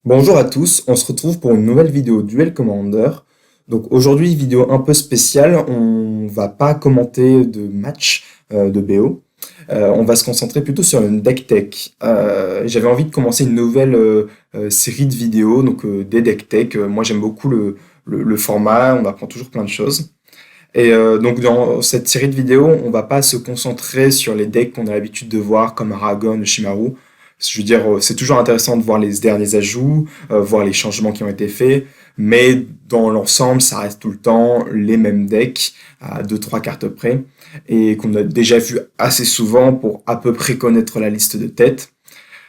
Bonjour à tous, on se retrouve pour une nouvelle vidéo Duel Commander. Donc aujourd'hui, vidéo un peu spéciale, on va pas commenter de match de BO. On va se concentrer plutôt sur une deck tech. J'avais envie de commencer une nouvelle série de vidéos, donc des deck tech. Moi j'aime beaucoup le format, on apprend toujours plein de choses. Donc dans cette série de vidéos, on va pas se concentrer sur les decks qu'on a l'habitude de voir comme Aragon, Shimaru. Je veux dire, c'est toujours intéressant de voir les derniers ajouts, voir les changements qui ont été faits, mais dans l'ensemble, ça reste tout le temps les mêmes decks à deux trois cartes près et qu'on a déjà vu assez souvent pour à peu près connaître la liste de tête.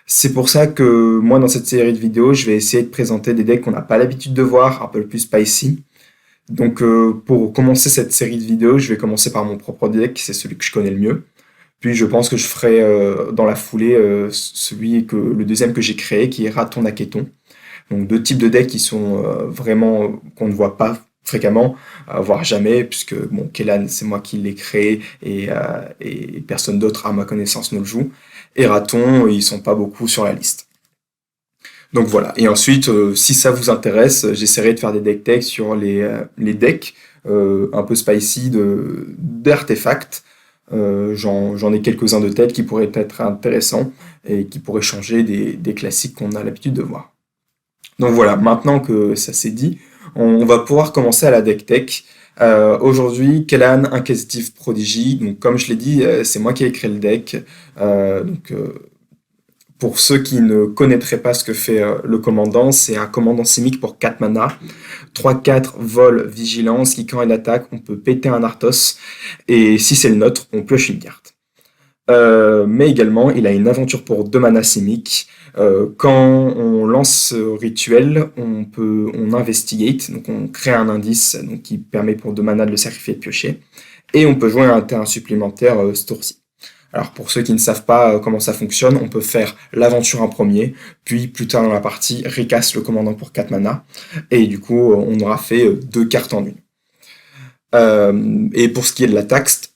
C'est pour ça que moi, dans cette série de vidéos, je vais essayer de présenter des decks qu'on n'a pas l'habitude de voir, un peu plus spicy. Donc pour commencer cette série de vidéos, je vais commencer par mon propre deck, c'est celui que je connais le mieux. Puis je pense que je ferai dans la foulée le deuxième que j'ai créé, qui est Raton Naketon. Donc deux types de decks qui sont vraiment qu'on ne voit pas fréquemment, voire jamais, puisque bon, Kellan, c'est moi qui l'ai créé et personne d'autre à ma connaissance ne le joue. Et Raton, ils sont pas beaucoup sur la liste. Donc voilà. Et ensuite, si ça vous intéresse, j'essaierai de faire des deck tech sur les decks un peu spicy d'artefacts. J'en ai quelques-uns de tête qui pourraient être intéressants et qui pourraient changer des classiques qu'on a l'habitude de voir. Donc voilà, maintenant que ça s'est dit, on va pouvoir commencer à la deck tech. Aujourd'hui, Kellan, Inquisitive Prodigy. Donc comme je l'ai dit, c'est moi qui ai créé le deck. Pour ceux qui ne connaîtraient pas ce que fait le commandant, c'est un commandant simique pour 4 mana, 3-4 vol, vigilance, qui quand il attaque, on peut péter un Arthos, et si c'est le nôtre, on pioche une carte. Mais également, il a une aventure pour 2 mana simique. Quand on lance ce rituel, on investigate, donc on crée un indice donc qui permet pour 2 mana de le sacrifier et de piocher, et on peut jouer un terrain supplémentaire ce tour-ci. Alors pour ceux qui ne savent pas comment ça fonctionne, on peut faire l'aventure en premier, puis plus tard dans la partie, recast le commandant pour 4 mana, et du coup on aura fait 2 cartes en une. Et pour ce qui est de la taxe,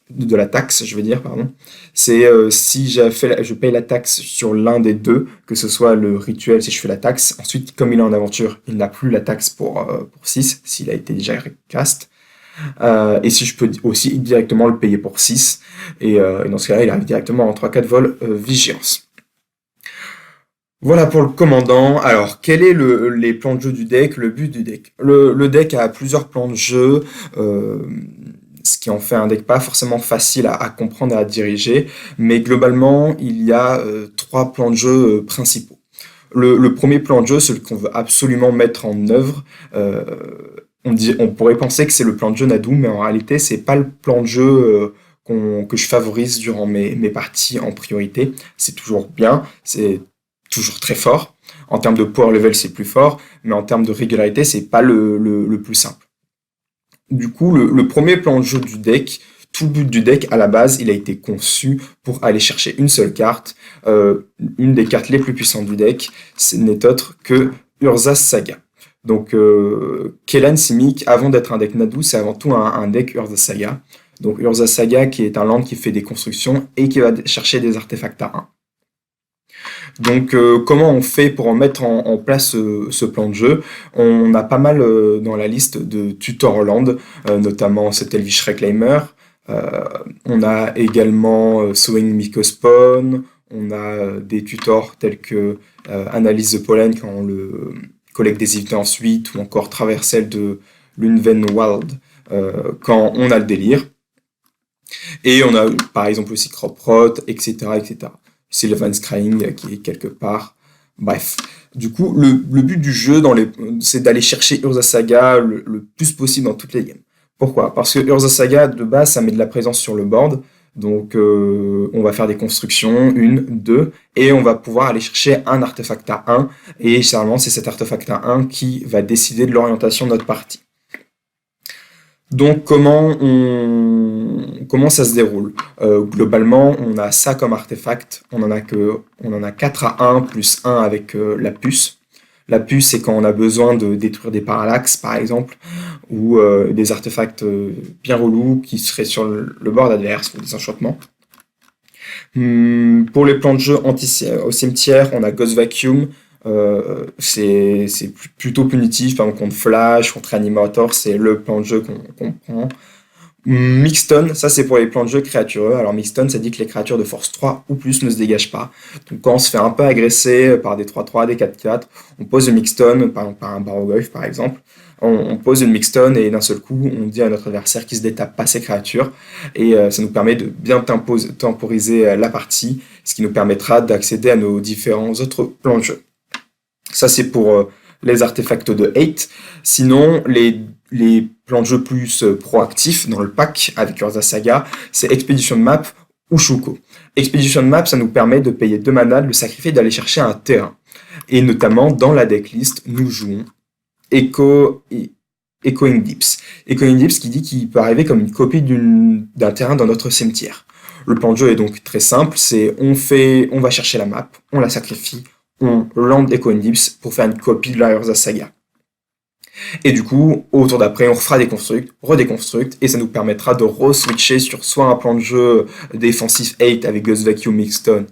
je veux dire, pardon, c'est si je paye la taxe sur l'un des deux, que ce soit le rituel si je fais la taxe, ensuite comme il est en aventure, il n'a plus la taxe pour 6, s'il a été déjà recast, et si je peux aussi directement le payer pour 6, et dans ce cas-là, il arrive directement en 3-4 vols vigilance. Voilà pour le commandant. Alors, quel est les plans de jeu du deck, le but du deck? Le deck a plusieurs plans de jeu, ce qui en fait un deck pas forcément facile à comprendre et à diriger, mais globalement, il y a 3 plans de jeu principaux. Le premier plan de jeu, celui qu'on veut absolument mettre en œuvre, on pourrait penser que c'est le plan de jeu Nadu, mais en réalité, c'est pas le plan de jeu que je favorise durant mes parties en priorité. C'est toujours bien, c'est toujours très fort. En termes de power level, c'est plus fort, mais en termes de régularité, c'est pas le plus simple. Du coup, le premier plan de jeu du deck, tout le but du deck, à la base, il a été conçu pour aller chercher une seule carte, une des cartes les plus puissantes du deck, ce n'est autre que Urza's Saga. Donc, Kellan Simic, avant d'être un deck Nadu, c'est avant tout un deck Urza's Saga. Donc, Urza's Saga, qui est un land qui fait des constructions et qui va chercher des artefacts à 1. Donc, comment on fait pour mettre en place ce plan de jeu? On a pas mal dans la liste de tutors land, notamment cet Elvish Reclaimer. On a également Sowing Mycospawn. On a des tutors tels que Analyse the Pollen quand on le collecte des unités ensuite, ou encore Traverselle de l'Unven Wild quand on a le délire. Et on a par exemple aussi Croprot, etc. etc. Sylvan's Crying qui est quelque part. Bref. Du coup, le but du jeu, c'est d'aller chercher Urza's Saga le plus possible dans toutes les games. Pourquoi? Parce que Urza's Saga, de base, ça met de la présence sur le board. Donc, on va faire des constructions, 1, 2, et on va pouvoir aller chercher un artefact à 1. Et généralement, c'est cet artefact à 1 qui va décider de l'orientation de notre partie. Donc comment ça se déroule? Globalement, on a ça comme artefact, on en a 4 à 1 plus 1 avec la puce. La puce, c'est quand on a besoin de détruire des parallaxes, par exemple, ou des artefacts bien relous qui seraient sur le board adverse, ou des enchantements. Pour les plans de jeu au cimetière, on a Ghost Vacuum, C'est plutôt punitif, par exemple contre Flash, contre Animator, c'est le plan de jeu qu'on prend. Mixton, ça c'est pour les plans de jeu créatureux. Alors Mixton, ça dit que les créatures de force 3 ou plus ne se dégagent pas. Donc quand on se fait un peu agresser par des 3-3, des 4-4, on pose une Mixton, par exemple par un Baroglyph par exemple, on pose une Mixton et d'un seul coup on dit à notre adversaire qu'il se détape pas ses créatures. Et ça nous permet de bien temporiser la partie, ce qui nous permettra d'accéder à nos différents autres plans de jeu. Ça, c'est pour les artefacts de hate. Sinon, les plans de jeu plus proactifs dans le pack avec Urza Saga, c'est Expedition Map ou Shuko. Expedition Map, ça nous permet de payer 2 mana, de le sacrifier, d'aller chercher un terrain. Et notamment, dans la decklist, nous jouons Echoing Deeps. Echoing Deeps qui dit qu'il peut arriver comme une copie d'un terrain dans notre cimetière. Le plan de jeu est donc très simple, c'est on va chercher la map, on la sacrifie, on land Echoing Deeps pour faire une copie de la Urza Saga. Et du coup, au tour d'après, on refera des constructs, redéconstructs, et ça nous permettra de re-switcher sur soit un plan de jeu défensif 8 avec Ghost Vacuum, Mixton,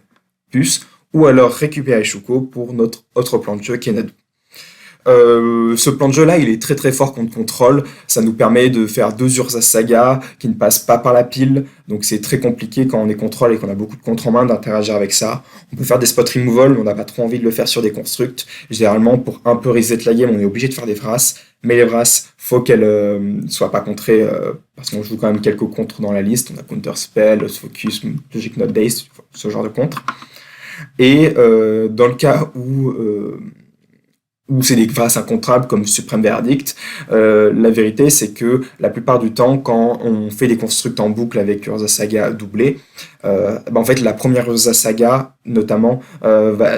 Puce, ou alors récupérer Shuko pour notre autre plan de jeu qui est Nadu. Ce plan de jeu là il est très très fort contre contrôle, ça nous permet de faire 2 Urza Saga qui ne passent pas par la pile, donc c'est très compliqué quand on est contrôle et qu'on a beaucoup de contre en main d'interagir avec ça. On peut faire des spot removal mais on n'a pas trop envie de le faire sur des constructs. Généralement pour un peu reset la game on est obligé de faire des Vras, mais les Vras faut qu'elles soient pas contrées parce qu'on joue quand même quelques contres dans la liste, on a Counter Spell, Lost Focus, Logic Not Days, ce genre de contres. Et dans le cas où c'est des Vras incontrables comme Supreme Verdict. La vérité, c'est que la plupart du temps, quand on fait des constructs en boucle avec Urza Saga doublé, en fait, la première Urza Saga, notamment,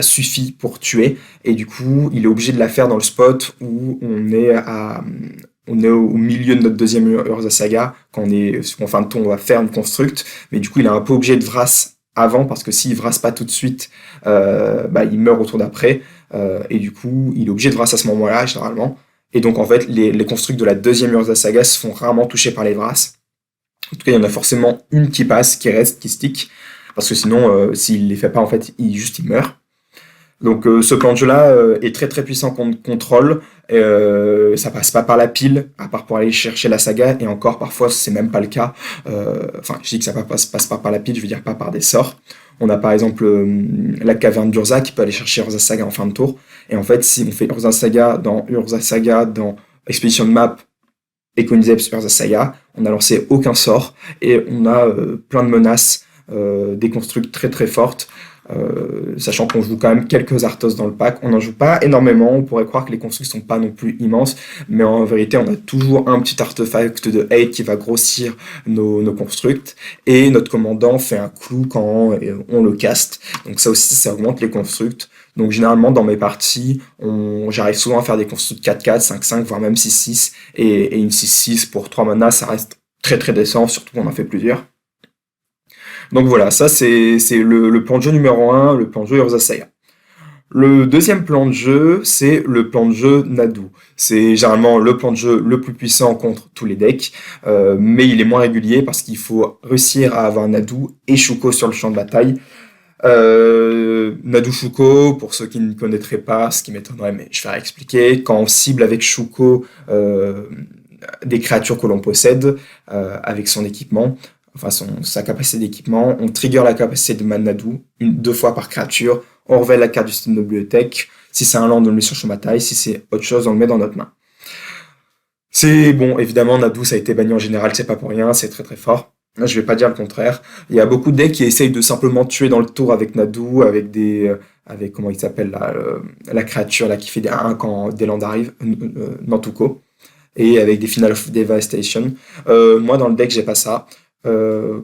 suffit pour tuer. Et du coup, il est obligé de la faire dans le spot où on est au milieu de notre deuxième Urza Saga. Quand on est en fin de tour, on va faire une construct. Mais du coup, il est un peu obligé de Vras avant, parce que s'il Vras pas tout de suite, il meurt au tour d'après. Et du coup, il est obligé de Vras à ce moment-là, généralement. Et donc, en fait, les constructs de la deuxième Urza Saga se font rarement toucher par les Vras. En tout cas, il y en a forcément une qui passe, qui reste, qui stick. Parce que sinon, s'il les fait pas, en fait, il meurt. Donc ce plan de jeu là est très très puissant contre contrôle, ça passe pas par la pile, à part pour aller chercher la saga, et encore parfois c'est même pas le cas, enfin je dis que ça passe pas par la pile, je veux dire pas par des sorts. On a par exemple la caverne d'Urza qui peut aller chercher Urza Saga en fin de tour, et en fait si on fait Urza Saga dans Expedition Map et Concept Urza Saga, on n'a lancé aucun sort, et on a plein de menaces, des constructs très très fortes, sachant qu'on joue quand même quelques Arthos dans le pack. On n'en joue pas énormément, on pourrait croire que les constructs sont pas non plus immenses, mais en vérité on a toujours un petit artefact de hate qui va grossir nos constructs, et notre commandant fait un clou quand on le caste, donc ça aussi ça augmente les constructs. Donc généralement dans mes parties, j'arrive souvent à faire des constructs 4-4, 5-5, voire même 6-6, et une 6-6 pour 3 mana, ça reste très très décent, surtout qu'on en fait plusieurs. Donc voilà, ça c'est le plan de jeu numéro 1, le plan de jeu Urza Saga. Le deuxième plan de jeu, c'est le plan de jeu Nadu. C'est généralement le plan de jeu le plus puissant contre tous les decks, mais il est moins régulier parce qu'il faut réussir à avoir Nadu et Shuko sur le champ de bataille. Nadu Shuko, pour ceux qui ne connaîtraient pas, ce qui m'étonnerait, mais je vais expliquer, quand on cible avec Shuko des créatures que l'on possède avec son équipement, enfin sa capacité d'équipement, on trigger la capacité de Nadu 2 fois par créature, on révèle la carte du système de bibliothèque, si c'est un land, on le met sur le champ de bataille, si c'est autre chose, on le met dans notre main. C'est bon, évidemment, Nadu, ça a été banni en général, c'est pas pour rien, c'est très très fort. Je vais pas dire le contraire. Il y a beaucoup de decks qui essayent de simplement tuer dans le tour avec Nadu, avec comment il s'appelle la créature là qui fait des 1 quand des lands arrivent, Nantuko, et avec des Final of Devastation. Moi dans le deck j'ai pas ça.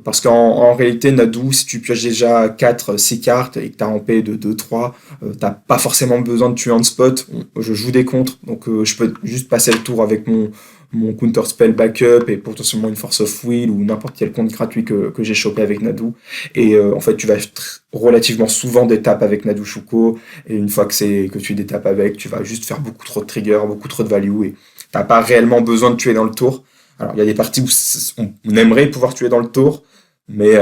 Parce en réalité, Nadu, si tu pioches déjà 4-6 cartes et que tu as en paix de 2-3, t'as pas forcément besoin de tuer en spot. Je joue des contres, donc je peux juste passer le tour avec mon Counter Spell backup et potentiellement une Force of Will ou n'importe quel compte gratuit que j'ai chopé avec Nadu. Et en fait, tu vas relativement souvent des tapes avec Nadu Shuko, et une fois que tu détapes avec, tu vas juste faire beaucoup trop de triggers, beaucoup trop de value, et t'as pas réellement besoin de tuer dans le tour. Alors, il y a des parties où on aimerait pouvoir tuer dans le tour, mais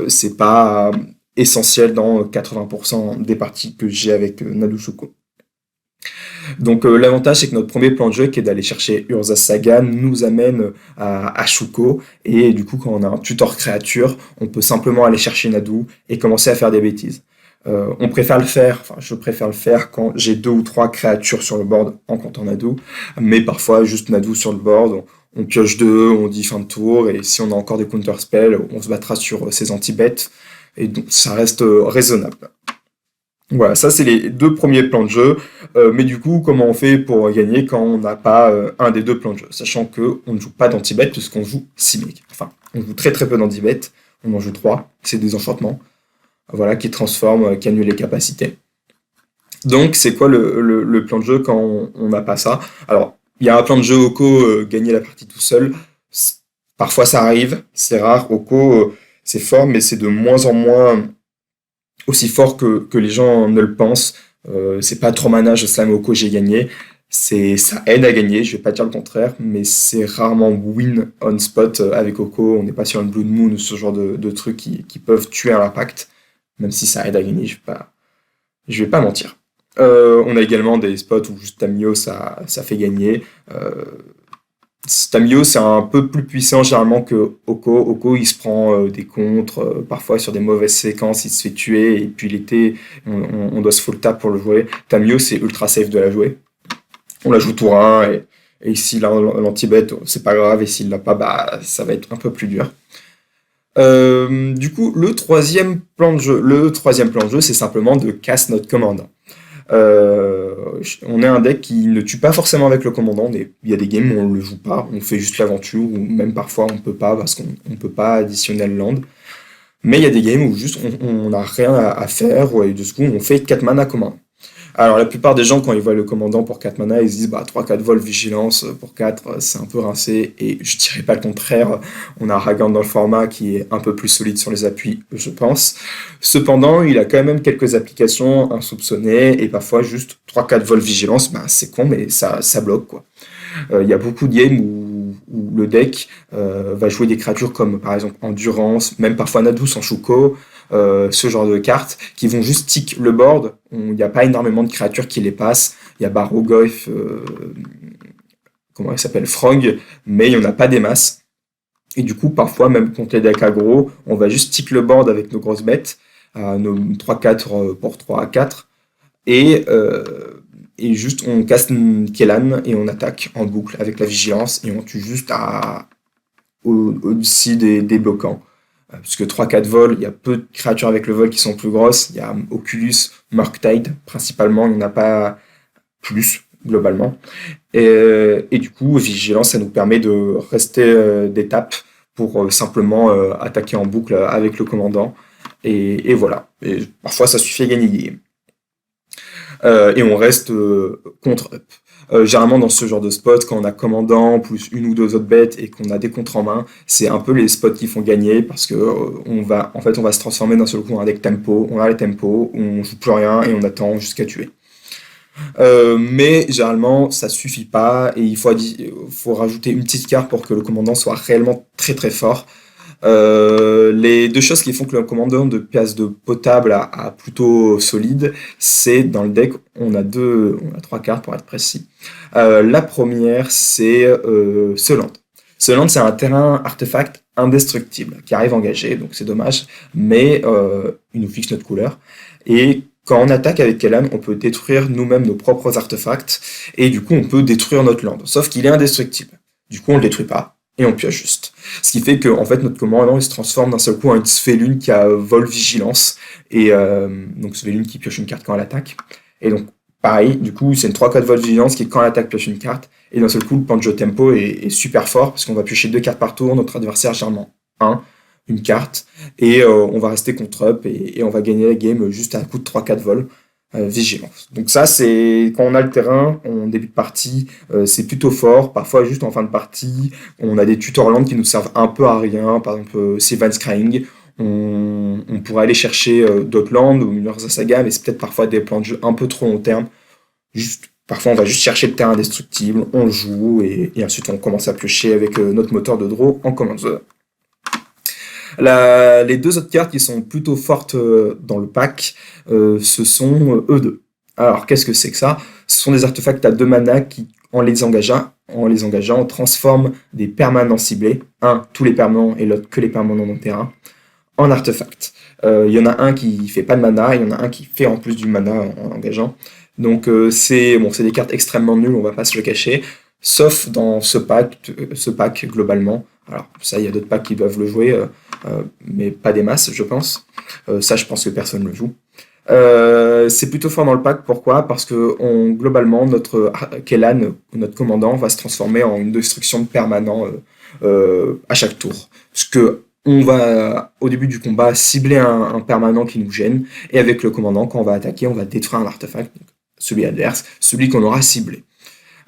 c'est pas essentiel dans 80% des parties que j'ai avec Nadu Shuko. Donc l'avantage c'est que notre premier plan de jeu qui est d'aller chercher Urza Saga nous amène à Shuko et du coup quand on a un tutor créature, on peut simplement aller chercher Nadu et commencer à faire des bêtises. On préfère le faire, enfin je préfère le faire quand j'ai 2 ou 3 créatures sur le board en comptant Nadu, mais parfois juste Nadu sur le board, on pioche 2, on dit fin de tour et si on a encore des counter spells, on se battra sur ses anti-bêtes et donc ça reste raisonnable. Voilà, ça c'est les 2 premiers plans de jeu. Mais du coup, comment on fait pour gagner quand on n'a pas un des 2 plans de jeu? Sachant que on ne joue pas d'anti-bet puisqu'on joue 6 mecs. Enfin, on joue très très peu d'anti-bet. On en joue 3. C'est des enchantements. Voilà, qui transforment, qui annulent les capacités. Donc, c'est quoi le plan de jeu quand on n'a pas ça? Alors, il y a un plan de jeu Oko, gagner la partie tout seul. C- Parfois ça arrive, c'est rare. Oko, c'est fort, mais c'est de moins en moins aussi fort que les gens ne le pensent. C'est pas trop mana, je slam Oko, j'ai gagné. Ça aide à gagner, je vais pas dire le contraire, mais c'est rarement win on spot avec Oko. On n'est pas sur une Blood Moon ou ce genre de trucs qui peuvent tuer à l'impact, même si ça aide à gagner, je vais pas mentir. On a également des spots où juste Tamio ça fait gagner. Stamio, c'est un peu plus puissant généralement que Oko. Oko, il se prend des contres, parfois sur des mauvaises séquences, il se fait tuer, et puis l'été, on doit se full tap pour le jouer. Tamio, c'est ultra safe de la jouer. On la joue tour 1, et s'il a l'anti-bet, c'est pas grave, et s'il l'a pas, bah, ça va être un peu plus dur. Du coup, le troisième plan de jeu, c'est simplement de casse notre commandant. On est un deck qui ne tue pas forcément avec le commandant. Il y a des games où on le joue pas, on fait juste l'aventure, ou même parfois on peut pas parce qu'on peut pas additionner le land. Mais il y a des games où juste on n'a rien à faire, et du coup on fait 4 mana commun. Alors la plupart des gens quand ils voient le commandant pour 4 mana, ils se disent bah 3-4 vols vigilance pour 4 c'est un peu rincé, et je dirais pas le contraire, on a Ragant dans le format qui est un peu plus solide sur les appuis, je pense. Cependant, il a quand même quelques applications insoupçonnées, et parfois juste 3-4 vols vigilance, bah c'est con mais ça bloque quoi. Il y a beaucoup de games où le deck va jouer des créatures comme par exemple Endurance, même parfois Nadu sans Shuko, ce genre de cartes qui vont juste tick le board. Il n'y a pas énormément de créatures qui les passent. Il y a Barrogoyf, comment il s'appelle, Frog, mais il n'y en a pas des masses. Et du coup, parfois, même contre les decks aggro, on va juste tick le board avec nos grosses bêtes, nos 3-4 pour 3 à 4. Et, euh, et juste on casse une Kellan et on attaque en boucle avec la vigilance et on tue juste au-dessus des bloquants. Puisque 3-4 vols, il y a peu de créatures avec le vol qui sont plus grosses. Il y a Oculus, Murktide principalement, il n'y en a pas plus globalement. Et du coup, vigilance, ça nous permet de rester d'étape pour simplement attaquer en boucle avec le commandant. Et voilà. Et parfois, ça suffit à gagner. Et on reste contre-up. Généralement dans ce genre de spot, quand on a commandant plus une ou 2 autres bêtes et qu'on a des contres en main, c'est un peu les spots qui font gagner parce que on va se transformer d'un seul coup en un deck tempo. On a les tempos, on joue plus rien et on attend jusqu'à tuer. Mais généralement ça suffit pas et faut rajouter une petite carte pour que le commandant soit réellement très très fort. Les 2 choses qui font que le commandant de pièces de potable a plutôt solide, c'est dans le deck, on a 3 cartes pour être précis. La première, c'est Seland. Seland, c'est un terrain artefact indestructible qui arrive engagé, donc c'est dommage, mais il nous fixe notre couleur. Et quand on attaque avec Kellan, on peut détruire nous-mêmes nos propres artefacts, et du coup on peut détruire notre land. Sauf qu'il est indestructible. Du coup on le détruit pas, et on pioche juste. Ce qui fait que en fait notre commandant il se transforme d'un seul coup en une Sphelune qui a vol vigilance et donc Sphelune qui pioche une carte quand elle attaque. Et donc pareil, du coup c'est une 3-4 vol vigilance qui quand elle attaque pioche une carte et d'un seul coup le Panjo Tempo est super fort parce qu'on va piocher 2 cartes par tour, notre adversaire généralement une carte et on va rester contre up et on va gagner la game juste à un coup de 3-4 vols. Vigilance. Donc ça, c'est quand on a le terrain, on début de partie, c'est plutôt fort. Parfois, juste en fin de partie, on a des tutorlands qui nous servent un peu à rien. Par exemple, Sylvan's Crying. On pourrait aller chercher d'autres lands ou Mirza Saga, mais c'est peut-être parfois des plans de jeu un peu trop long terme. Parfois, on va juste chercher le terrain indestructible, on le joue, et ensuite on commence à piocher avec notre moteur de draw en command zone. Les 2 autres cartes qui sont plutôt fortes dans le pack, ce sont E2. Alors, qu'est-ce que c'est que ça? Ce sont des artefacts à 2 mana qui, en les engageant, transforment des permanents ciblés, un tous les permanents et l'autre que les permanents dans le terrain, en artefacts. Il y en a un qui fait pas de mana, il y en a un qui fait en plus du mana en engageant. Donc c'est des cartes extrêmement nulles, on va pas se le cacher, sauf dans ce pack globalement. Alors ça, il y a d'autres packs qui doivent le jouer, mais pas des masses, je pense. Ça, je pense que personne le joue. C'est plutôt fort dans le pack, pourquoi? Parce que globalement, notre Kellan, notre commandant, va se transformer en une destruction de permanent à chaque tour. Parce que on va, au début du combat, cibler un permanent qui nous gêne, et avec le commandant, quand on va attaquer, on va détruire un artefact, donc celui adverse, celui qu'on aura ciblé.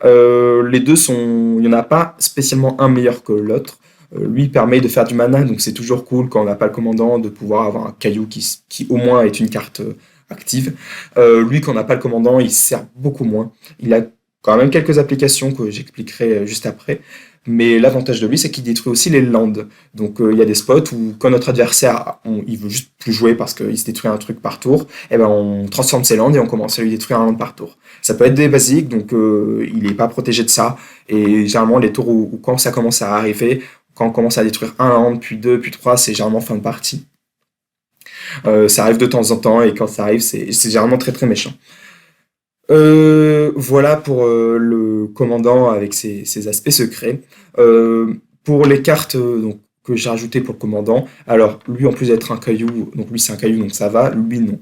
Les deux sont. Il n'y en a pas spécialement un meilleur que l'autre. Lui permet de faire du mana, donc c'est toujours cool quand on n'a pas le commandant de pouvoir avoir un caillou qui au moins est une carte active. Lui, quand on n'a pas le commandant, il sert beaucoup moins. Il a quand même quelques applications que j'expliquerai juste après. Mais l'avantage de lui, c'est qu'il détruit aussi les landes. Donc il y a des spots où quand notre adversaire, il veut juste plus jouer parce qu'il se détruit un truc par tour, et ben on transforme ses landes et on commence à lui détruire un land par tour. Ça peut être des basiques, donc il n'est pas protégé de ça. Et généralement, les tours où quand ça commence à arriver, quand on commence à détruire un land, puis deux, puis trois, c'est généralement fin de partie. Ça arrive de temps en temps, et quand ça arrive, c'est généralement très très méchant. Voilà pour le commandant avec ses aspects secrets. Pour les cartes donc, que j'ai rajoutées pour le commandant, alors lui en plus d'être un caillou, donc lui c'est un caillou donc ça va, lui non.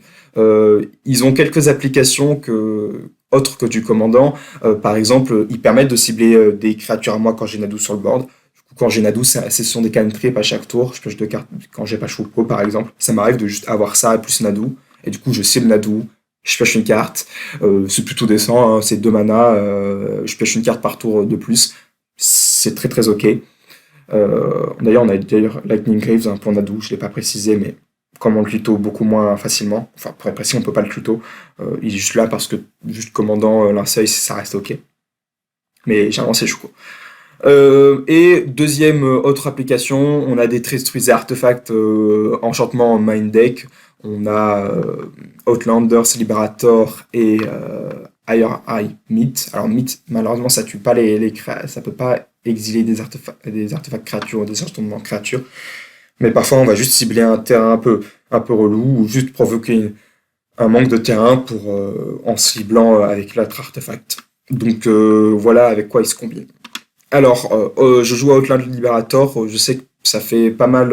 Ils ont quelques applications autres que du commandant. Par exemple, ils permettent de cibler des créatures à moi quand j'ai Nadu sur le board. Du coup, quand j'ai Nadu, ce sont des cantrips à chaque tour. Je pioche 2 cartes quand j'ai pas Choco par exemple. Ça m'arrive de juste avoir ça plus Nadu. Et du coup, je cible Nadu, je pioche une carte, c'est plutôt décent, hein, c'est 2 mana, je pioche une carte par tour de plus, c'est très très ok. D'ailleurs, on a Lightning Graves, un plan Nadu, je ne l'ai pas précisé, mais comme on le tuto beaucoup moins facilement, enfin pour être précis, on peut pas le tuto, il est juste là parce que juste commandant Linceuil, ça reste ok. Mais généralement c'est chouco. Et deuxième autre application, on a des Trestruiser artefacts enchantement en main deck. On a Outlanders, Liberator et Higher Eye Myth. Alors Myth, malheureusement, ça tue pas ça peut pas exiler des artefacts créatures ou des enchantements créatures. Mais parfois, on va juste cibler un terrain un peu relou ou juste provoquer un manque de terrain en ciblant avec l'autre artefact. Donc voilà avec quoi il se combine. Alors, je joue à Outland Liberator, je sais que ça fait pas mal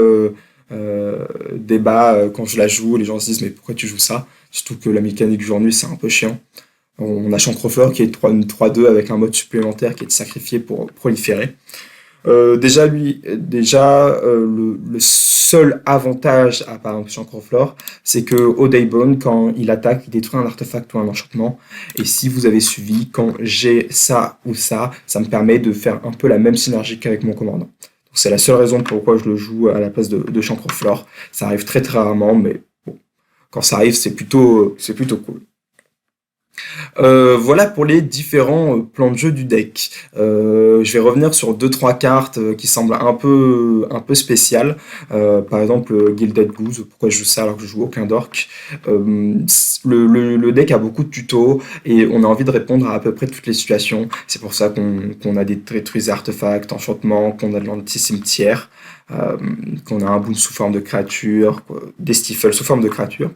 débat quand je la joue, les gens se disent mais pourquoi tu joues ça? Surtout que la mécanique jour-nuit c'est un peu chiant. On a Chancrofleur qui est 3-2 avec un mode supplémentaire qui est de sacrifier pour proliférer. Le seul avantage à par exemple Chancroflore, c'est que au Daybone, quand il attaque, il détruit un artefact ou un enchantement. Et si vous avez suivi, quand j'ai ça ou ça me permet de faire un peu la même synergie qu'avec mon commandant. Donc c'est la seule raison pourquoi je le joue à la place de Chancroflore. Ça arrive très très rarement, mais bon, quand ça arrive, c'est plutôt cool. Voilà pour les différents plans de jeu du deck. Je vais revenir sur 2-3 cartes qui semblent un peu spéciales. Par exemple, Gilded Goose, pourquoi je joue ça alors que je joue aucun dork. Le deck a beaucoup de tutos et on a envie de répondre à peu près toutes les situations. C'est pour ça qu'on a des détruits artefacts, enchantements, qu'on a de l'anti-cimetière. Qu'on a un boom sous forme de créature, des stifles sous forme de créature,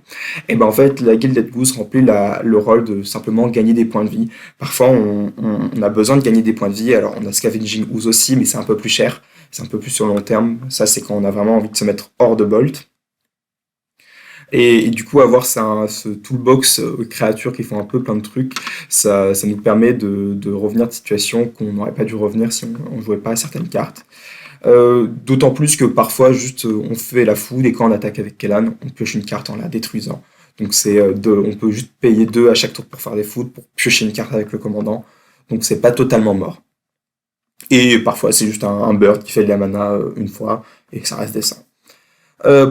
et ben en fait la Gilded Goose remplit le rôle de simplement gagner des points de vie. Parfois on a besoin de gagner des points de vie, alors on a Scavenging Ooze aussi, mais c'est un peu plus cher, c'est un peu plus sur le long terme, ça c'est quand on a vraiment envie de se mettre hors de Bolt. Et du coup, avoir ce toolbox créatures qui font un peu plein de trucs, ça nous permet de revenir de situations qu'on n'aurait pas dû revenir si on jouait pas à certaines cartes. D'autant plus que parfois, juste, on fait la foudre et quand on attaque avec Kellan, on pioche une carte en la détruisant. Donc on peut juste payer 2 à chaque tour pour faire des foudres, pour piocher une carte avec le commandant. Donc c'est pas totalement mort. Et parfois, c'est juste un bird qui fait de la mana une fois et que ça reste décent.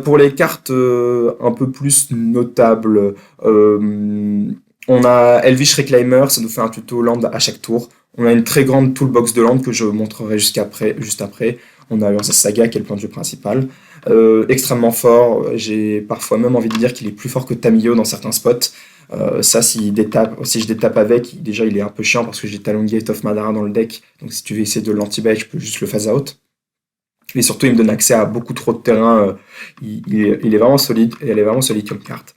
Pour les cartes un peu plus notables, on a Elvish Reclaimer, ça nous fait un tuto land à chaque tour. On a une très grande toolbox de land que je montrerai juste après. On a Urza Saga qui est le plan de jeu principal. Extrêmement fort, j'ai parfois même envie de dire qu'il est plus fort que Tamiyo dans certains spots. Ça, si je détape avec, déjà il est un peu chiant parce que j'ai Talon Gate of Madara dans le deck. Donc si tu veux essayer de l'anti-bait, je peux juste le phase out. Et surtout, il me donne accès à beaucoup trop de terrain. Il est vraiment solide et elle est vraiment solide comme carte.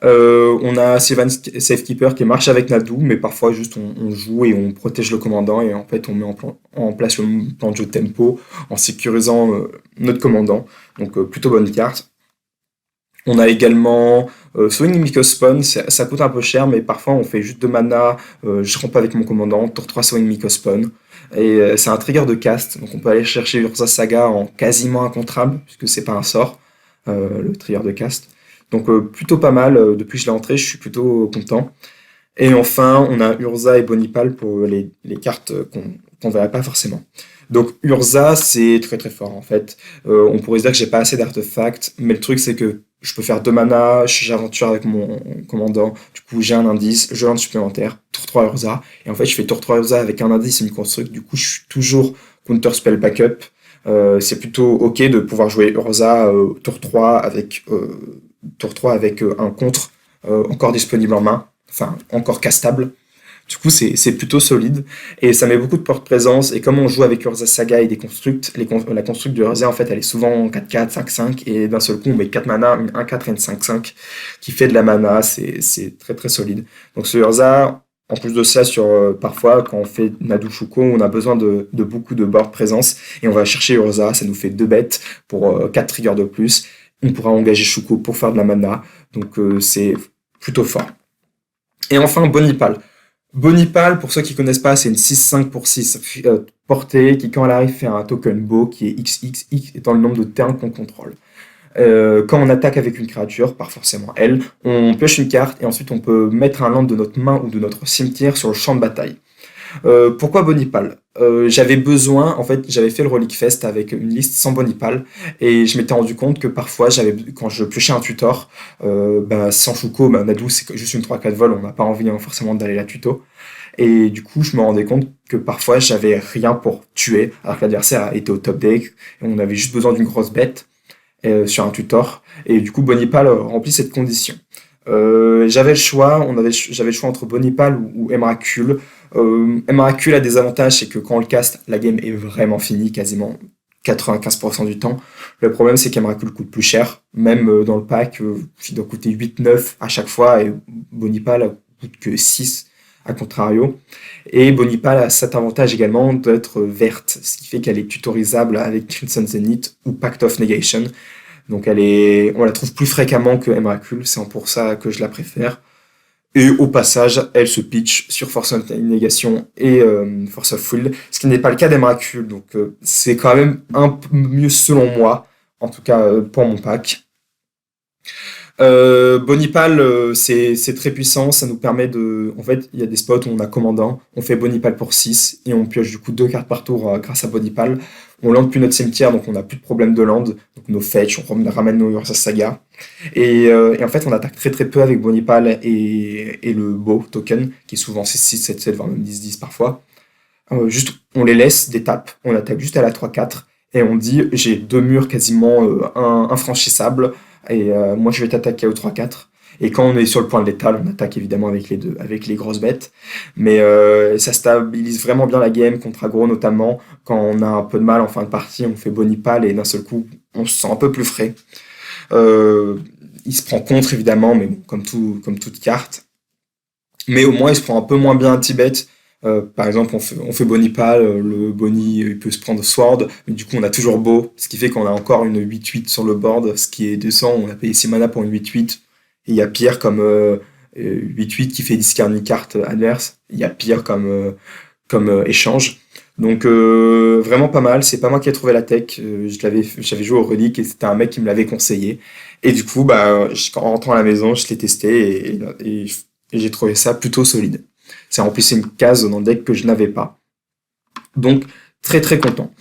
On a Sylvan Safekeeper qui marche avec Nadu, mais parfois juste on joue et on protège le commandant et en fait on met en place le plan de jeu tempo en sécurisant notre commandant. Donc plutôt bonne carte. On a également Swing Miko Spawn, ça coûte un peu cher, mais parfois on fait juste 2 mana, je rampe avec mon commandant, tour 3 Swing Miko Spawn. Et c'est un trigger de cast, donc on peut aller chercher Urza Saga en quasiment incontrable, puisque c'est pas un sort, le trigger de cast. Donc plutôt pas mal, depuis que je l'ai entré, je suis plutôt content. Et enfin, on a Urza et Bonipal pour les cartes qu'on verrait pas forcément. Donc Urza, c'est très très fort en fait. On pourrait se dire que j'ai pas assez d'artefacts, mais le truc c'est que je peux faire 2 mana, j'aventure avec mon commandant, du coup j'ai un indice, je lance supplémentaire, tour 3 Urza, et en fait je fais tour 3 Urza avec un indice et une construct, du coup je suis toujours counter spell backup. C'est plutôt ok de pouvoir jouer Urza tour 3 avec un contre encore disponible en main, enfin encore castable. Du coup, c'est plutôt solide et ça met beaucoup de porte-présence. Et comme on joue avec Urza Saga et des constructs, la construct de Urza, en fait, elle est souvent 4-4, 5-5 et d'un seul coup, on met 4 mana, une 1-4 et une 5-5 qui fait de la mana. C'est très très solide. Donc, ce Urza, en plus de ça, parfois, quand on fait Nadu Shuko, on a besoin de beaucoup de board présence et on va chercher Urza. Ça nous fait 2 bêtes pour 4 triggers de plus. On pourra engager Shuko pour faire de la mana. Donc, c'est plutôt fort. Et enfin, Bonipal. Bonipal, pour ceux qui connaissent pas, c'est une 6-5 pour 6 portée qui, quand elle arrive, fait un token beau qui est XXX étant le nombre de terrains qu'on contrôle. Quand on attaque avec une créature, pas forcément elle, on pioche une carte et ensuite on peut mettre un land de notre main ou de notre cimetière sur le champ de bataille. Pourquoi Bonipal? J'avais besoin, en fait, j'avais fait le Relic Fest avec une liste sans Bonipal et je m'étais rendu compte que parfois, quand je piochais un tutor, sans Shuko, Nadu c'est juste une 3-4 vol, on n'a pas envie forcément d'aller la tuto. Et du coup, je me rendais compte que parfois, j'avais rien pour tuer, alors que l'adversaire était au top deck, et on avait juste besoin d'une grosse bête sur un tutor. Et du coup, Bonipal remplit cette condition. J'avais le choix entre Bonipal ou Emrakul. Emrakul a des avantages, c'est que quand on le caste, la game est vraiment finie, quasiment 95% du temps. Le problème, c'est qu'Emrakul coûte plus cher. Même dans le pack, il doit coûter 8-9 à chaque fois, et Bonipal coûte que 6 à contrario. Et Bonipal a cet avantage également d'être verte, ce qui fait qu'elle est tutorisable avec Crimson Zenith ou Pact of Negation. Donc on la trouve plus fréquemment que Emrakul, c'est pour ça que je la préfère. Et au passage, elle se pitch sur Force of Negation et Force of Will, ce qui n'est pas le cas d'Emrakul. Donc c'est quand même un peu mieux selon moi, en tout cas pour mon pack. Bonipal, c'est très puissant, ça nous permet de... En fait, il y a des spots où on a commandant, on fait Bonipal pour 6 et on pioche du coup 2 cartes par tour grâce à Bonipal. On lande plus notre cimetière, donc on n'a plus de problème de land. Donc nos fetch, on ramène nos Urza Saga. Et en fait, on attaque très très peu avec Bonipal et le Beau token, qui est souvent 6-6, 7-7, voire même 10-10 parfois. Juste, on les laisse des tapes, on attaque juste à la 3-4, et on dit, j'ai 2 murs quasiment infranchissables, et moi je vais t'attaquer au 3-4. Et quand on est sur le point de l'étal, on attaque évidemment avec les grosses bêtes. Mais ça stabilise vraiment bien la game contre aggro notamment. Quand on a un peu de mal en fin de partie, on fait Bonipal et d'un seul coup, on se sent un peu plus frais. Il se prend contre évidemment, mais bon, comme toute carte. Mais au moins, il se prend un peu moins bien à Tibet. Par exemple, on fait Bonipal, le Boni il peut se prendre Sword, mais du coup on a toujours Beau, ce qui fait qu'on a encore une 8-8 sur le board, ce qui est décent, on a payé 6 mana pour une 8-8. Et il y a pire comme 8-8 qui fait discard une carte adverse, il y a pire comme échange. Donc vraiment pas mal, c'est pas moi qui ai trouvé la tech, j'avais joué au Relic et c'était un mec qui me l'avait conseillé. Et du coup, en rentrant à la maison, je l'ai testé et j'ai trouvé ça plutôt solide. Ça remplissait une case dans le deck que je n'avais pas. Donc, très très content.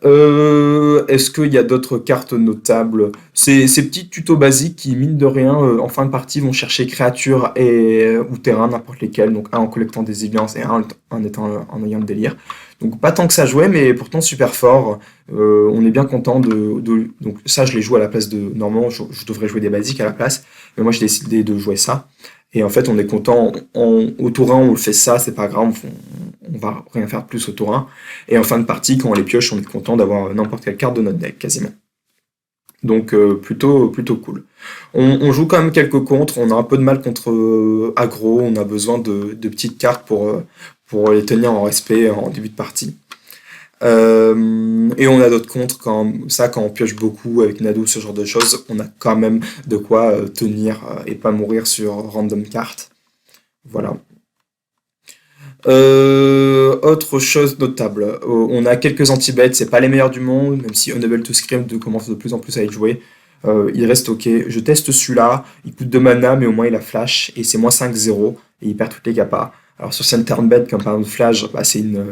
Est-ce qu'il y a d'autres cartes notables? Ces petits tutos basiques qui, mine de rien, en fin de partie, vont chercher créatures ou terrain, n'importe lesquels. Donc, un en collectant des évidences et un en ayant le délire. Donc, pas tant que ça jouait, mais pourtant super fort. On est bien content Donc, ça, je l'ai joué à la place de... Normalement, je devrais jouer des basiques à la place. Mais moi, j'ai décidé de jouer ça. Et en fait, on est content. Au tour 1, on le fait ça, c'est pas grave, on va rien faire de plus au tour 1. Et en fin de partie, quand on les pioche, on est content d'avoir n'importe quelle carte de notre deck, quasiment. Donc plutôt cool. On joue quand même quelques contres, on a un peu de mal contre aggro, on a besoin de petites cartes pour les tenir en respect en début de partie. Et on a d'autres contres, quand on pioche beaucoup avec Nado, ce genre de choses, on a quand même de quoi tenir et pas mourir sur random cartes. Voilà. Autre chose notable, on a quelques anti-bêtes, c'est pas les meilleurs du monde, même si Unable to Scream commence de plus en plus à être joué. Il reste ok. Je teste celui-là, il coûte 2 mana, mais au moins il a flash, et c'est moins 5-0, et il perd toutes les capas. Alors sur certaines turn bet, comme par exemple Flash, bah,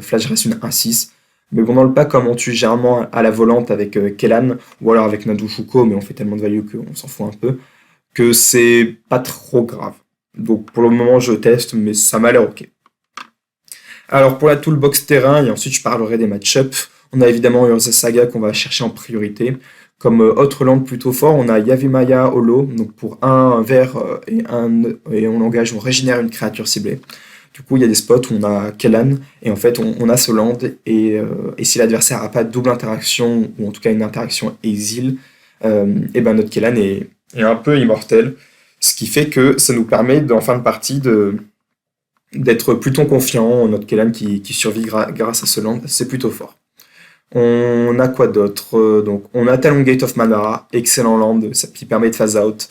Flash reste une 1-6. Mais bon, dans le pack, comme on tue généralement à la volante avec Kellan, ou alors avec Nadu Shuko, mais on fait tellement de value qu'on s'en fout un peu, que c'est pas trop grave. Donc pour le moment, je teste, mais ça m'a l'air ok. Alors pour la toolbox terrain, et ensuite je parlerai des match-ups, on a évidemment Urza Saga qu'on va chercher en priorité. Comme autre land plutôt fort, on a Yavimaya Holo, donc pour un vert et on engage, on régénère une créature ciblée. Du coup, il y a des spots où on a Kellan, et en fait, on a ce land, et si l'adversaire n'a pas de double interaction, ou en tout cas une interaction exil, et ben notre Kellan est un peu immortel, ce qui fait que ça nous permet, en fin de partie, d'être plutôt confiant en notre Kellan qui survit grâce à ce land, c'est plutôt fort. On a quoi d'autre? Donc, on a Talon Gate of Manara, excellent land, qui permet de phase out.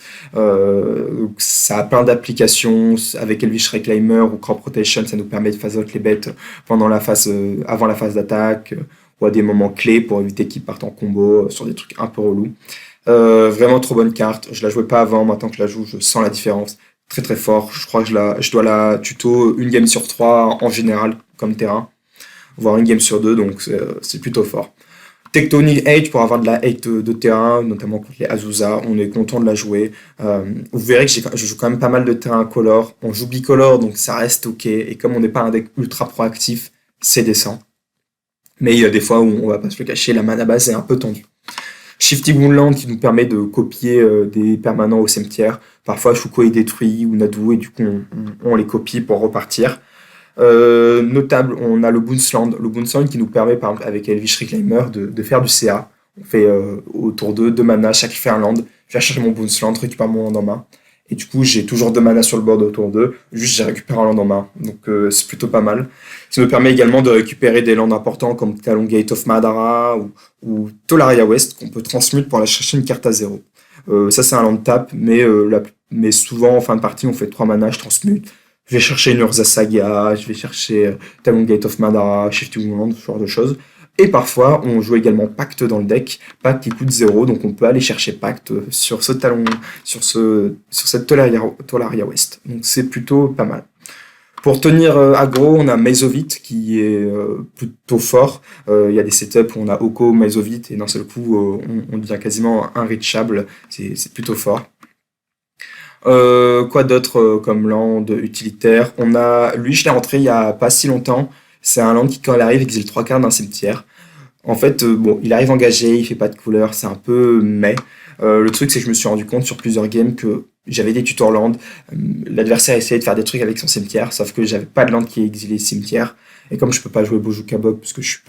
Ça a plein d'applications avec Elvish Reclaimer ou Crop Rotation, ça nous permet de phase out les bêtes pendant avant la phase d'attaque, ou à des moments clés pour éviter qu'ils partent en combo sur des trucs un peu relous. Vraiment trop bonne carte. Je la jouais pas avant, maintenant que je la joue, je sens la différence. Très très fort. Je crois que je dois la tuto une game sur 3 en général comme terrain, voire une game sur 2, donc c'est plutôt fort. Tectonic Age pour avoir de la hate de terrain, notamment contre les Azusa, on est content de la jouer. Vous verrez que je joue quand même pas mal de terrain color. On joue bicolore, donc ça reste ok. Et comme on n'est pas un deck ultra proactif, c'est décent. Mais il y a des fois où on va pas se le cacher, la mana base est un peu tendue. Shifting Moonland qui nous permet de copier des permanents au cimetière. Parfois Shuko est détruit ou Nadu et du coup on les copie pour repartir. Notable, on a le Boonsland. Le Boonsland qui nous permet, par exemple, avec Elvish Reclaimer, de faire du CA. On fait autour de 2 mana, chaque fait un land. Je vais chercher mon Boonsland, récupère mon land en main. Et du coup, j'ai toujours 2 mana sur le board autour d'eux. Juste, j'ai récupéré un land en main. Donc, c'est plutôt pas mal. Ça me permet également de récupérer des lands importants comme Talon Gate of Madara ou Tolaria West qu'on peut transmute pour aller chercher une carte à 0. Ça, c'est un land tap, mais souvent, en fin de partie, on fait 3 mana, je transmute. Je vais chercher une Urza Saga, je vais chercher Talon Gate of Madara, Shifting Moonland, ce genre de choses. Et parfois, on joue également Pacte dans le deck, Pacte qui coûte 0, donc on peut aller chercher Pacte sur ce talon, sur cette Tolaria West. Donc c'est plutôt pas mal. Pour tenir aggro, on a Maezovit qui est plutôt fort. Il y a des setups où on a Oko, Maezovit, et d'un seul coup, on devient quasiment unreachable. C'est plutôt fort. Quoi d'autre comme land utilitaire? Lui, je l'ai rentré il y a pas si longtemps. C'est un land qui, quand il arrive, exile 3 cartes d'un cimetière. En fait, bon, il arrive engagé, il fait pas de couleur, c'est un peu le truc, c'est que je me suis rendu compte sur plusieurs games que j'avais des tutors land. L'adversaire essayait de faire des trucs avec son cimetière, sauf que j'avais pas de land qui exilait cimetière. Et comme je peux pas jouer Bojuka Bog parce que je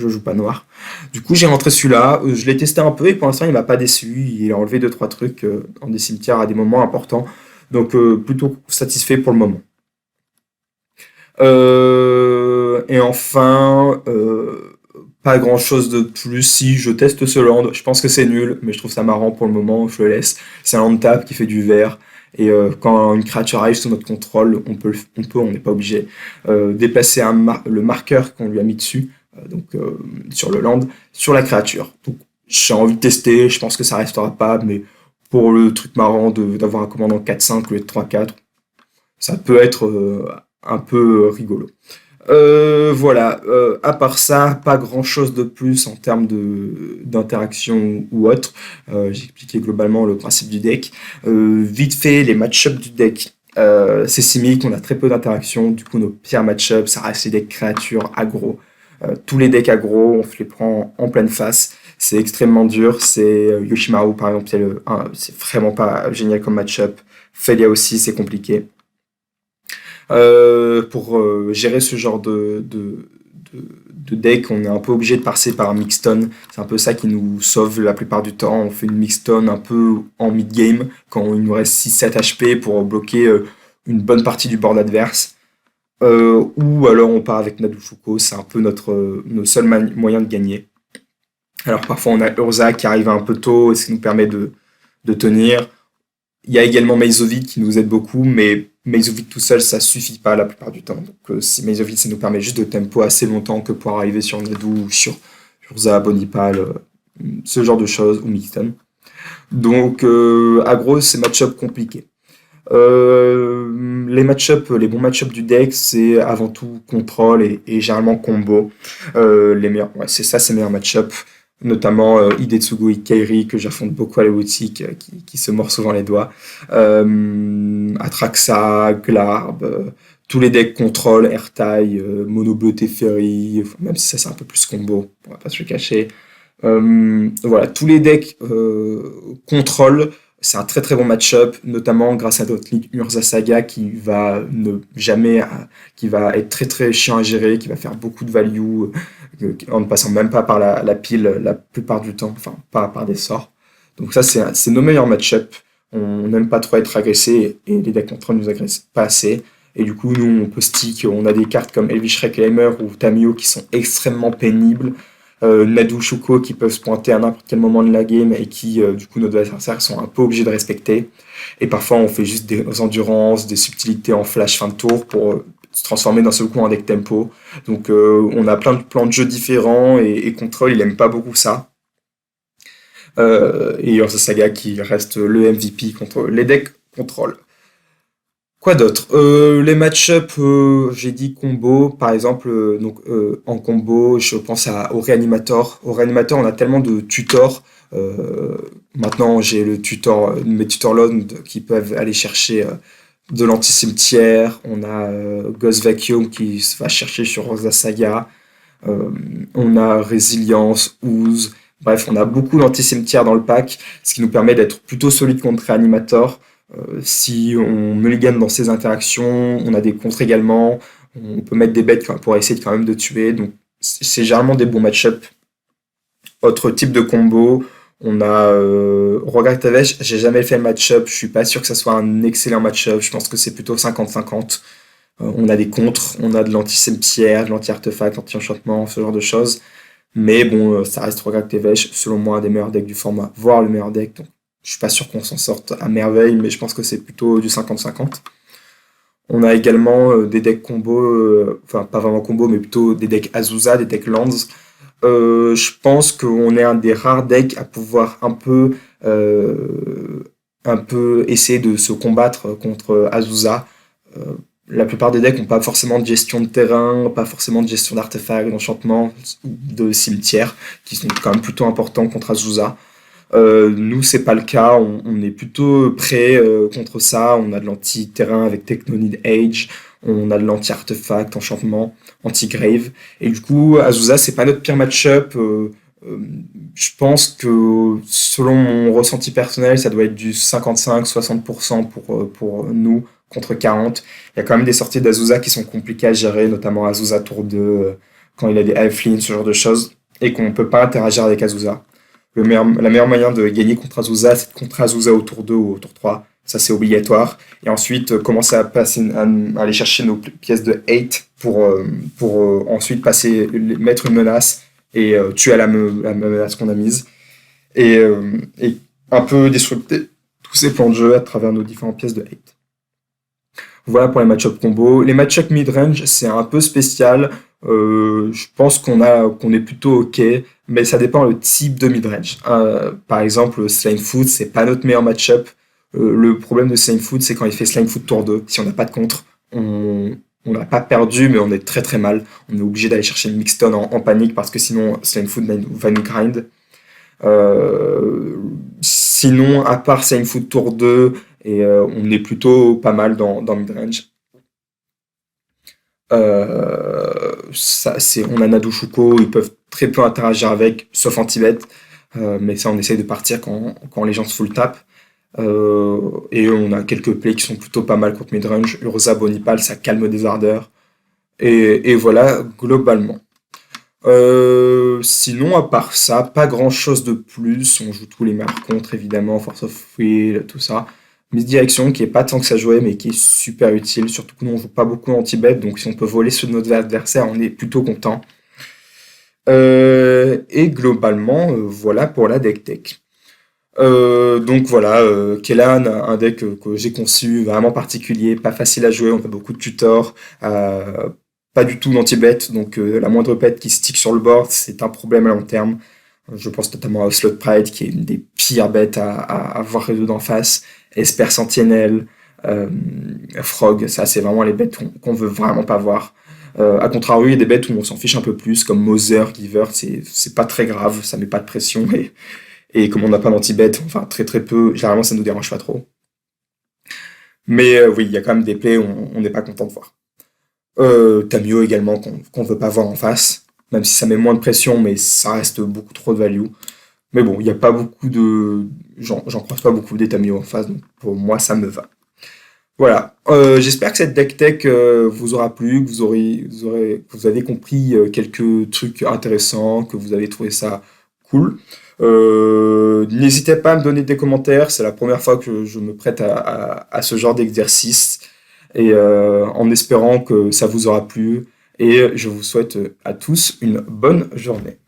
joue pas noir. Du coup, j'ai rentré celui-là. Je l'ai testé un peu et pour l'instant, il m'a pas déçu. Il a enlevé 2-3 trucs dans des cimetières à des moments importants. Donc, plutôt satisfait pour le moment. Et enfin, pas grand chose de plus. Si je teste ce land, je pense que c'est nul, mais je trouve ça marrant pour le moment. Je le laisse. C'est un land tap qui fait du vert. Et quand une créature arrive sous notre contrôle, on n'est pas obligé, déplacer le marqueur qu'on lui a mis dessus, sur le land, sur la créature. Donc j'ai envie de tester, je pense que ça restera pas, mais pour le truc marrant d'avoir un commandant 4-5 au lieu de 3-4, ça peut être un peu rigolo. Voilà, à part ça, pas grand chose de plus en termes d'interaction ou autre. J'ai expliqué globalement le principe du deck. Vite fait, les match-ups du deck. C'est simique, on a très peu d'interactions. Du coup, nos pires match-ups, ça reste les decks créatures aggro. Tous les decks aggro, on se les prend en pleine face. C'est extrêmement dur. C'est Yoshimaru, par exemple, c'est vraiment pas génial comme match-up. Felia aussi, c'est compliqué. Pour gérer ce genre de deck, on est un peu obligé de passer par un mixton. C'est un peu ça qui nous sauve la plupart du temps. On fait une mixton un peu en mid-game, quand il nous reste 6-7 HP pour bloquer une bonne partie du board adverse. Ou alors on part avec Nadushuko, c'est un peu notre seul moyen de gagner. Alors parfois on a Urza qui arrive un peu tôt, et ce qui nous permet de tenir. Il y a également Meizovic qui nous aide beaucoup, mais Meizovic tout seul, ça suffit pas la plupart du temps. Donc si Meizovic, ça nous permet juste de tempo assez longtemps que pour arriver sur Nadu ou sur Urza, Bonipal, ce genre de choses, ou Mixton. Donc aggro, c'est match-up compliqué. Les bons match-up du deck, c'est avant tout contrôle et généralement combo. Les meilleurs, ouais, c'est ça, c'est les meilleurs match-up. Notamment Hidetsugu Kairi, que j'affronte beaucoup à la boutique, qui se mord souvent les doigts. Atraxa, Glarb, tous les decks contrôle, Airtai, Mono Bleu Teferi, même si ça c'est un peu plus combo, on va pas se le cacher. Voilà, tous les decks contrôle, c'est un très très bon match-up, notamment grâce à notre ligue Urza Saga qui va ne jamais, qui va être très très chiant à gérer, qui va faire beaucoup de value en ne passant même pas par la pile la plupart du temps, enfin pas par des sorts. Donc ça c'est nos meilleurs match-up. On n'aime pas trop être agressé et les decks contre nous agressent pas assez. Et du coup nous on peut stick, on a des cartes comme Elvish Reclaimer ou Tamio qui sont extrêmement pénibles. Nadu Shuko qui peuvent se pointer à n'importe quel moment de la game et qui, du coup, nos adversaires sont un peu obligés de respecter. Et parfois, on fait juste des endurances, des subtilités en flash fin de tour pour se transformer d'un seul coup en deck tempo. Donc, on a plein de plans de jeu différents et Control, il aime pas beaucoup ça. Et Urza Saga qui reste le MVP contre les decks Control. Quoi d'autre? Les match-up, j'ai dit combo, par exemple, en combo, je pense au Reanimator. Au Reanimator, on a tellement de tutors. Maintenant, j'ai mes tutors Lond qui peuvent aller chercher de l'anti-cimetière. On a Ghost Vacuum qui va chercher sur Rosa Saga. On a Résilience, Ooze. Bref, on a beaucoup d'anti-cimetière dans le pack, ce qui nous permet d'être plutôt solide contre Reanimator. Si on mulligan dans ces interactions, on a des contres également. On peut mettre des bêtes pour essayer quand même de tuer. Donc c'est généralement des bons match-up. Autre type de combo, on a Rogar Tavesh. J'ai jamais fait le match-up. Je suis pas sûr que ça soit un excellent match-up. Je pense que c'est plutôt 50-50. On a des contres, on a de l'anti-cimetière, de l'anti-artefact, l'anti-enchantement, ce genre de choses. Mais bon, ça reste Rogar Tavesh, selon moi, un des meilleurs decks du format, voire le meilleur deck. Donc je suis pas sûr qu'on s'en sorte à merveille, mais je pense que c'est plutôt du 50-50. On a également des decks combo, enfin pas vraiment combo, mais plutôt des decks Azusa, des decks Lands. Je pense qu'on est un des rares decks à pouvoir un peu essayer de se combattre contre Azusa. La plupart des decks n'ont pas forcément de gestion de terrain, pas forcément de gestion d'artefacts, d'enchantements, de cimetières, qui sont quand même plutôt importants contre Azusa. Nous, c'est pas le cas. On est plutôt prêt contre ça. On a de l'anti-terrain avec Technonid Age. On a de l'anti-artefact, enchantement, anti-grave. Et du coup, Azusa, c'est pas notre pire match-up. Je pense que selon mon ressenti personnel, ça doit être du 55-60% pour nous contre 40. Il y a quand même des sorties d'Azusa qui sont compliquées à gérer, notamment Azusa tour 2, quand il a des Halflings, ce genre de choses, et qu'on peut pas interagir avec Azusa. La meilleure moyen de gagner contre Azusa, c'est de contre Azusa au tour 2 ou au tour 3. Ça, c'est obligatoire. Et ensuite, commencer à aller chercher nos pièces de hate pour ensuite mettre une menace et tuer la menace qu'on a mise. Et un peu disrupter tous ces plans de jeu à travers nos différentes pièces de hate. Voilà pour les match-up combo. Les match-up mid-range, c'est un peu spécial. Je pense qu'on est plutôt ok, mais ça dépend le type de mid-range. Par exemple, Slime Foot, c'est pas notre meilleur match-up. Le problème de Slime Foot, c'est quand il fait Slime Foot tour 2. Si on n'a pas de contre, on n'a pas perdu, mais on est très très mal. On est obligé d'aller chercher une Mixton en panique parce que sinon Slime Foot va nous grind. Sinon, à part Slime Foot tour 2, et on est plutôt pas mal dans mid-range. On a Nadu Shuko, ils peuvent très peu interagir avec, sauf en Tibet. Mais ça, on essaye de partir quand les gens se full tap. Et on a quelques plays qui sont plutôt pas mal contre midrange. Urza Bonipal, ça calme des ardeurs. Et voilà, globalement. Sinon, à part ça, pas grand chose de plus. On joue tous les meilleurs contre, évidemment, Force of Will, tout ça. Misdirection qui est pas tant que ça jouait, mais qui est super utile. Surtout que nous, on joue pas beaucoup anti-bet, donc si on peut voler sur notre adversaire, on est plutôt content. Et globalement, voilà pour la deck tech. Donc voilà, Kellan, un deck que j'ai conçu vraiment particulier, pas facile à jouer, on a beaucoup de tutors, pas du tout d'anti-bet, donc la moindre pet qui stick sur le board, c'est un problème à long terme. Je pense notamment à Slot Pride, qui est une des pires bêtes à avoir résoudre en face, Esper Sentinelle, euh, Frog, ça c'est vraiment les bêtes qu'on veut vraiment pas voir. À contrario, il y a des bêtes où on s'en fiche un peu plus, comme Mother, Giver, c'est pas très grave, ça met pas de pression, et comme on n'a pas d'anti-bet, enfin très très peu, généralement ça nous dérange pas trop. Mais oui, il y a quand même des plays où on n'est pas content de voir. Tamio également qu'on veut pas voir en face, même si ça met moins de pression, mais ça reste beaucoup trop de value. Mais bon, il n'y a pas beaucoup de. J'en croise pas beaucoup des Tamio en face, donc pour moi ça me va. Voilà. J'espère que cette deck tech vous aura plu, que que vous avez compris quelques trucs intéressants, que vous avez trouvé ça cool. N'hésitez pas à me donner des commentaires, c'est la première fois que je me prête à ce genre d'exercice, et en espérant que ça vous aura plu, et je vous souhaite à tous une bonne journée.